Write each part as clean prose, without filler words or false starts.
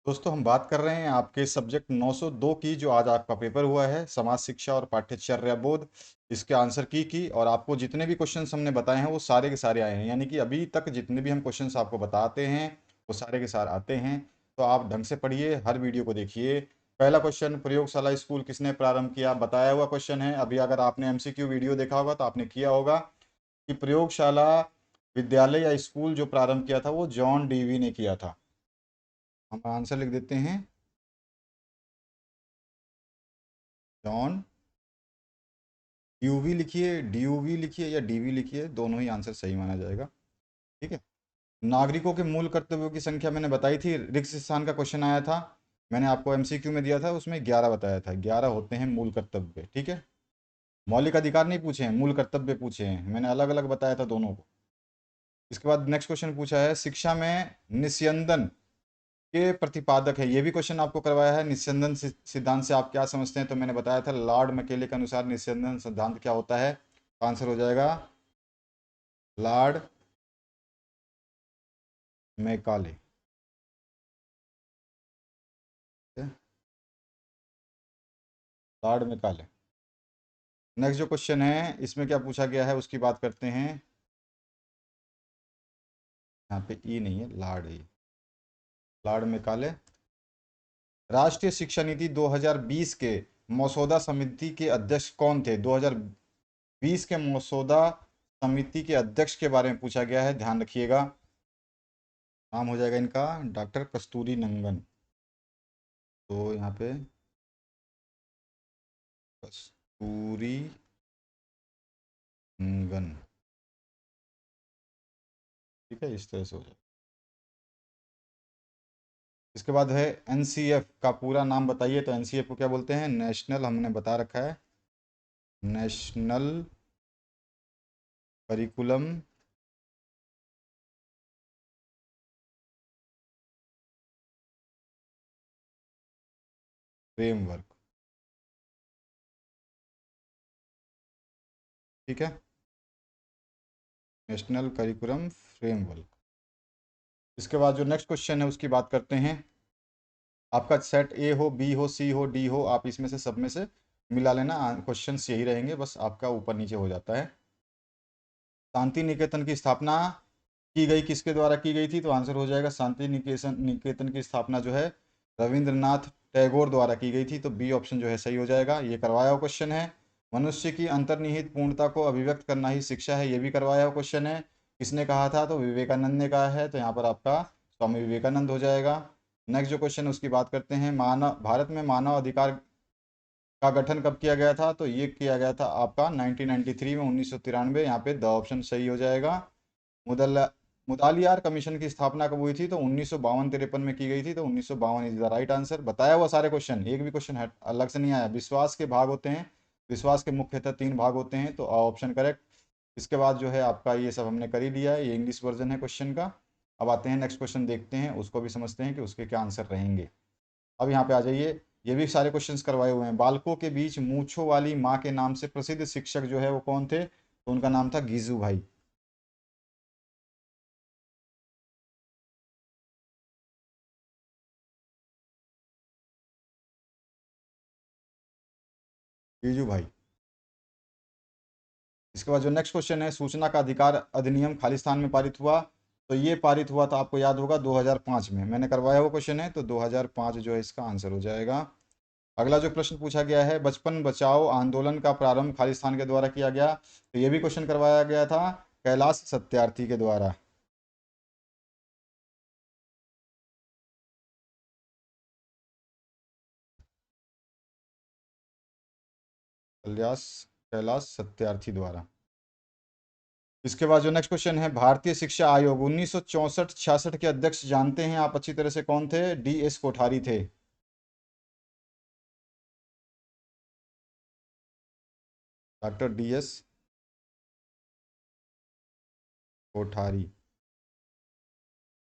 दोस्तों हम बात कर रहे हैं आपके सब्जेक्ट 902 की, जो आज आपका पेपर हुआ है, समाज शिक्षा और पाठ्यचर्या बोध। इसके आंसर की और आपको जितने भी क्वेश्चंस हमने बताए हैं वो सारे के सारे आए हैं, यानी कि अभी तक जितने भी हम क्वेश्चंस आपको बताते हैं वो सारे के सारे आते हैं। तो आप ढंग से पढ़िए, हर वीडियो को देखिए। पहला क्वेश्चन, प्रयोगशाला स्कूल किसने प्रारंभ किया? बताया हुआ क्वेश्चन है। अभी अगर आपने एमसीक्यू वीडियो देखा होगा तो आपने किया होगा कि प्रयोगशाला विद्यालय या स्कूल जो प्रारंभ किया था वो जॉन डीवी ने किया था। हम आंसर लिख देते हैं, जॉन। यूवी लिखिए, डीयूवी लिखिए या डीवी लिखिए, दोनों ही आंसर सही माना जाएगा। ठीक है। नागरिकों के मूल कर्तव्यों की संख्या मैंने बताई थी, रिक्त स्थान का क्वेश्चन आया था। मैंने आपको एमसीक्यू में दिया था, उसमें 11 बताया था, 11 होते हैं मूल कर्तव्य। ठीक है। मौलिक अधिकार नहीं पूछे हैं, मूल कर्तव्य पूछे हैं, मैंने अलग अलग बताया था दोनों को। इसके बाद नेक्स्ट क्वेश्चन पूछा है, शिक्षा में निस्यंदन के प्रतिपादक है। ये भी क्वेश्चन आपको करवाया है। निस्यंदन सिद्धांत से आप क्या समझते हैं? तो मैंने बताया था, लॉर्ड मैकेले के अनुसार निस्यंदन सिद्धांत क्या होता है। तो आंसर हो जाएगा Lord Macaulay. Lord Macaulay. Next जो क्वेश्चन है इसमें क्या पूछा गया है उसकी बात करते हैं। यहाँ पे ई नहीं है, लॉर्ड है। Lord Macaulay. राष्ट्रीय शिक्षा नीति 2020 के मसौदा समिति के अध्यक्ष कौन थे? 2020 के मसौदा समिति के अध्यक्ष के बारे में पूछा गया है, ध्यान रखिएगा। नाम हो जाएगा इनका डॉक्टर कस्तूरी नंगन। तो यहाँ पे कस्तूरी नंगन। ठीक है, इस तरह से हो जाएगा। इसके बाद है एनसीएफ का पूरा नाम बताइए। तो एनसीएफ को क्या बोलते हैं? नेशनल, हमने बता रखा है, नेशनल करिकुलम फ्रेमवर्क। ठीक है, नेशनल करिकुलम फ्रेमवर्क। इसके बाद जो नेक्स्ट क्वेश्चन है उसकी बात करते हैं। आपका सेट ए हो, बी हो, सी हो, डी हो, आप इसमें से सब में से मिला लेना। क्वेश्चन यही रहेंगे, बस आपका ऊपर नीचे हो जाता है। शांति निकेतन की स्थापना की गई किसके द्वारा की गई थी? तो आंसर हो जाएगा, शांति निकेतन निकेतन की स्थापना जो है रविंद्रनाथ टैगोर द्वारा की गई थी। तो बी ऑप्शन जो है सही हो जाएगा। ये करवाया हुआ क्वेश्चन है। मनुष्य की अंतर्निहित पूर्णता को अभिव्यक्त करना ही शिक्षा है, ये भी करवाया हुआ क्वेश्चन है। किसने कहा था? तो विवेकानंद ने कहा है। तो यहाँ पर आपका स्वामी विवेकानंद हो जाएगा। नेक्स्ट जो क्वेश्चन है उसकी बात करते हैं। मानव भारत में मानव अधिकार का गठन कब किया गया था? तो ये किया गया था आपका 1993 में, 1993। यहाँ पे द ऑप्शन सही हो जाएगा। मुदल मुदालियार कमीशन की स्थापना कब हुई थी? तो 1952-53 में की गई थी। तो 1952 इज द राइट आंसर। बताया हुआ सारे क्वेश्चन, एक भी क्वेश्चन अलग से नहीं आया। विश्वास के भाग होते हैं, विश्वास के मुख्यतः 3 भाग होते हैं। तो ऑप्शन करेक्ट। इसके बाद जो है आपका ये सब हमने कर ही लिया है, ये इंग्लिश वर्जन है क्वेश्चन का। अब आते हैं नेक्स्ट क्वेश्चन, देखते हैं उसको भी समझते हैं कि उसके क्या आंसर रहेंगे। अब यहाँ पे आ जाइए। ये भी सारे क्वेश्चंस करवाए हुए हैं। बालकों के बीच मूंछों वाली माँ के नाम से प्रसिद्ध शिक्षक जो है वो कौन थे? तो उनका नाम था गीजू भाई। गीजू भाई। इसके बाद जो नेक्स्ट क्वेश्चन है, सूचना का अधिकार अधिनियम खालिस्तान में पारित हुआ। तो ये पारित हुआ था, आपको याद होगा, 2005 में। मैंने करवाया हुआ क्वेश्चन है, तो 2005 जो है इसका आंसर हो जाएगा। अगला जो प्रश्न पूछा गया है, बचपन बचाओ आंदोलन का प्रारंभ खालिस्तान के द्वारा किया गया। तो ये भी क्वेश्चन करवाया गया था कैलाश सत्यार्थी के द्वारा। कैलाश कैलाश सत्यार्थी द्वारा। इसके बाद जो नेक्स्ट क्वेश्चन है, भारतीय शिक्षा आयोग 1964-66 के अध्यक्ष जानते हैं आप अच्छी तरह से, कौन थे? डी एस कोठारी थे। Doctor D S Kothari.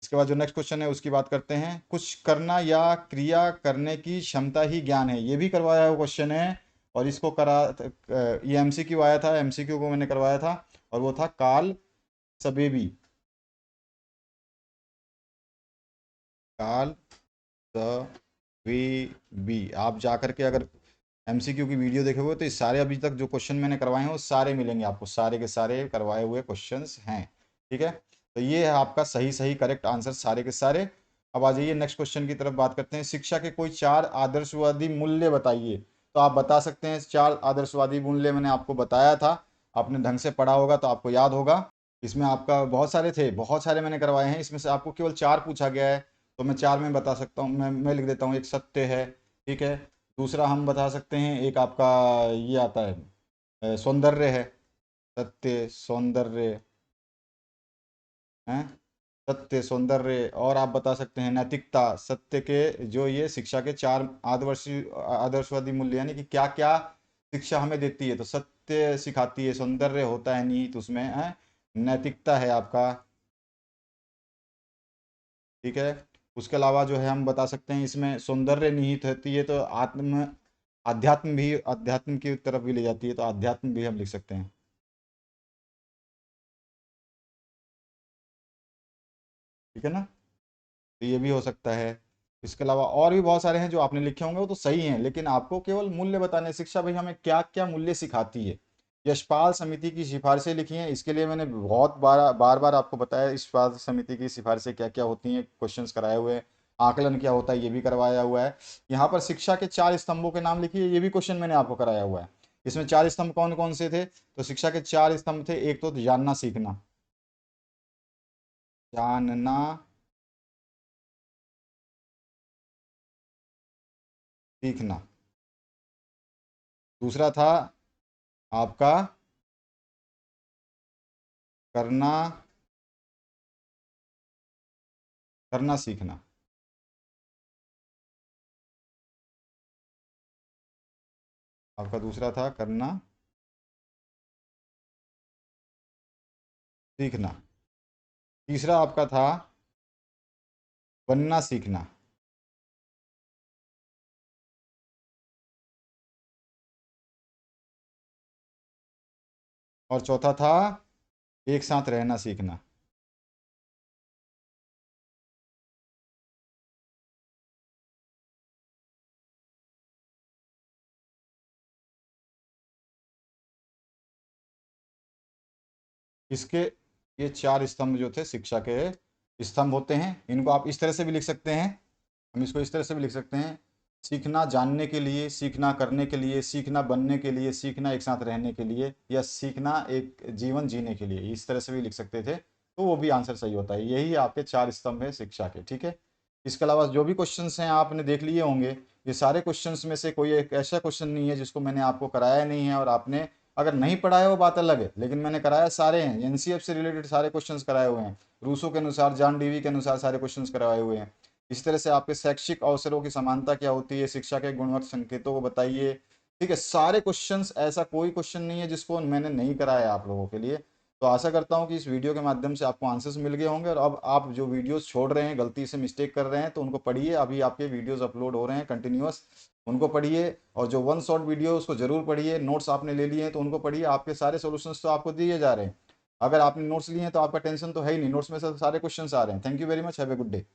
इसके बाद जो नेक्स्ट क्वेश्चन है उसकी बात करते हैं। कुछ करना या क्रिया करने की क्षमता ही ज्ञान है, ये भी करवाया हुआ क्वेश्चन है। और इसको ये एमसीक्यू आया था, एमसीक्यू को मैंने करवाया था, और वो था कार्ल सबेबी। कार्ल वी बी। आप जा करके अगर एमसीक्यू की वीडियो देखोगे तो इस सारे अभी तक जो क्वेश्चन मैंने करवाए हैं वो सारे मिलेंगे आपको, सारे के सारे करवाए हुए क्वेश्चंस हैं। ठीक है, तो ये है आपका सही सही करेक्ट आंसर सारे के सारे। अब आ जाइए नेक्स्ट क्वेश्चन की तरफ बात करते हैं। शिक्षा के कोई चार आदर्शवादी मूल्य बताइए। तो आप बता सकते हैं चार आदर्शवादी मूल्य, मैंने आपको बताया था, आपने ढंग से पढ़ा होगा तो आपको याद होगा। इसमें आपका बहुत सारे थे, बहुत सारे मैंने करवाए हैं, इसमें से आपको केवल चार पूछा गया है, तो मैं चार में बता सकता हूँ। मैं लिख देता हूँ। एक सत्य है, ठीक है। दूसरा हम बता सकते हैं, एक आपका ये आता है सौंदर्य है, सत्य सौंदर्य है, सत्य सौंदर्य। और आप बता सकते हैं नैतिकता। सत्य के जो ये शिक्षा के चार आदर्शवादी मूल्य, यानी कि क्या क्या शिक्षा हमें देती है, तो सत्य सिखाती है, सौंदर्य होता है निहित उसमें है, नैतिकता है आपका, ठीक है। उसके अलावा जो है हम बता सकते हैं इसमें सौंदर्य निहित होती है, तो अध्यात्म भी, अध्यात्म की तरफ भी ले जाती है, तो अध्यात्म भी हम लिख सकते हैं, ठीक है ना। तो ये भी हो सकता है। इसके अलावा और भी बहुत सारे हैं जो आपने लिखे होंगे, वो तो सही हैं, लेकिन आपको केवल मूल्य बताने, शिक्षा भाई हमें क्या क्या मूल्य सिखाती है। यशपाल समिति की सिफारिशें लिखी हैं, इसके लिए मैंने बहुत बार बार आपको बताया यशपाल समिति की सिफारिशें क्या क्या होती हैं, क्वेश्चंस कराए हुए हैं। आकलन क्या होता है ये भी करवाया हुआ है। यहाँ पर शिक्षा के चार स्तंभों के नाम लिखिए, ये भी क्वेश्चन मैंने आपको कराया हुआ है। इसमें चार स्तंभ कौन कौन से थे, तो शिक्षा के चार स्तंभ थे। एक तो जानना सीखना, जानना सीखना। दूसरा था आपका करना, करना सीखना। आपका दूसरा था करना सीखना। तीसरा आपका था बनना सीखना। और चौथा था एक साथ रहना सीखना। इसके ये चार स्तंभ जो थे शिक्षा के स्तंभ होते हैं। इनको आप इस तरह से भी लिख सकते हैं, हम इसको इस तरह से भी लिख सकते हैं, सीखना जानने के लिए, सीखना करने के लिए, सीखना बनने के लिए, सीखना एक साथ रहने के लिए, या सीखना एक जीवन जीने के लिए, इस तरह से भी लिख सकते थे, तो वो भी आंसर सही होता है। यही आपके चार स्तंभ है शिक्षा के, ठीक है। इसके अलावा जो भी क्वेश्चंस हैं आपने देख लिए होंगे, ये सारे क्वेश्चंस में से कोई एक ऐसा क्वेश्चन नहीं है जिसको मैंने आपको कराया नहीं है, और आपने अगर नहीं पढ़ा है वो बात अलग है, लेकिन मैंने कराया सारे हैं, एनसीएफ से रिलेटेड सारे क्वेश्चंस कराए हुए हैं, रूसो के अनुसार, जॉन डीवी के अनुसार सारे क्वेश्चंस कराए हुए हैं। इस तरह से आपके शैक्षिक अवसरों की समानता क्या होती है, शिक्षा के गुणवत्ता संकेतों को बताइए, ठीक है। सारे क्वेश्चंस, ऐसा कोई क्वेश्चन नहीं है जिसको मैंने नहीं कराया आप लोगों के लिए। तो आशा करता हूँ कि इस वीडियो के माध्यम से आपको आंसर्स मिल गए होंगे, और अब आप जो वीडियोस छोड़ रहे हैं, गलती से मिस्टेक कर रहे हैं, तो उनको पढ़िए। अभी आपके वीडियोस अपलोड हो रहे हैं कंटिन्यूअस, उनको पढ़िए। और जो वन शॉट वीडियो उसको जरूर पढ़िए। नोट्स आपने ले लिए हैं तो उनको पढ़िए, आपके सारे सोल्यूशंस तो आपको दिए जा रहे हैं। अगर आपने नोट्स लिए हैं तो आपका टेंशन तो है ही नहीं, नोट्स में से सारे क्वेश्चन आ रहे हैं। Thank you very much, have a good day.